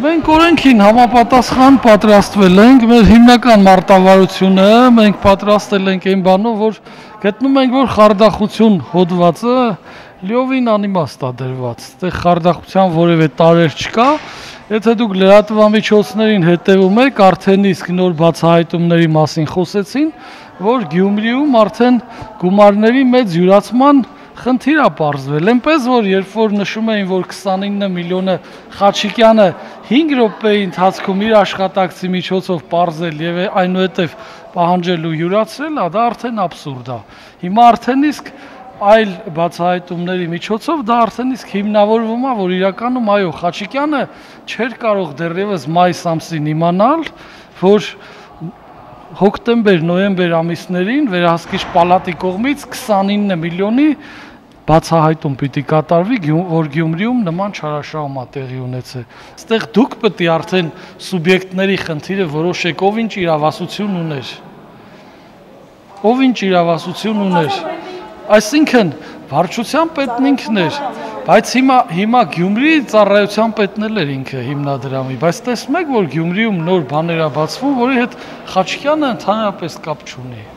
Մենք օրենքին համապատասխան պատրաստվել ենք, մեր հիմնական մարտավարությունը, մենք պատրաստել ենք այն բանով, որ գտնում ենք, որ խարդախություն հոդվածը լիովին անիմաստ է դրված, այդտեղ խարդախության որևէ տարեր չկա, եթե դուք լրատվամիջոցներին հետևում եք, արդեն իսկ նոր բացահայտումների մասին խոսեցին, որ Գյումրիում արդեն գումարների մեծ յուրացման խնդիր է պարզվել, այնպես որ երբ որ նշում էին, որ 29 միլիոնը Խաչիկյանը 5 րոպեի ընթացքում իր աշխատակցի միջոցով պարզել եւ այնուհետեւ պահանջել ու յուրացրել, դա արդեն աբսուրդ է։ Հիմա արդեն իսկ այլ բացահայտումների միջոցով դա արդեն իսկ հիմնավորվում է, որ իրականում այո, Խաչիկյանը չէր կարող դեռևս մայիս ամսին իմանալ, որ հոկտեմբեր-նոյեմբեր ամիսներին վերահսկիչ պալատի կողմից 29 միլիոնի բացահայտում պիտի կատարվի, որ Գյումրիում նման չարաշահում է տեղի ունեցել։ Այստեղ դուք պետք է արդեն սուբյեկտների խնդիրը որոշեք, ով ինչ իրավասություն ուներ։ Ով ինչ իրավասություն ուներ։ Այսինքն վարչության պետն ինքն էր, բայց հիմա Գյումրիի ծառայության պետն էլ էր ինքը հիմնադրամի, բայց տեսնում եք, որ Գյումրիում նոր բաներ է բացվում, որի հետ Խաչիկյանը ընդհանրապես կապ չունի։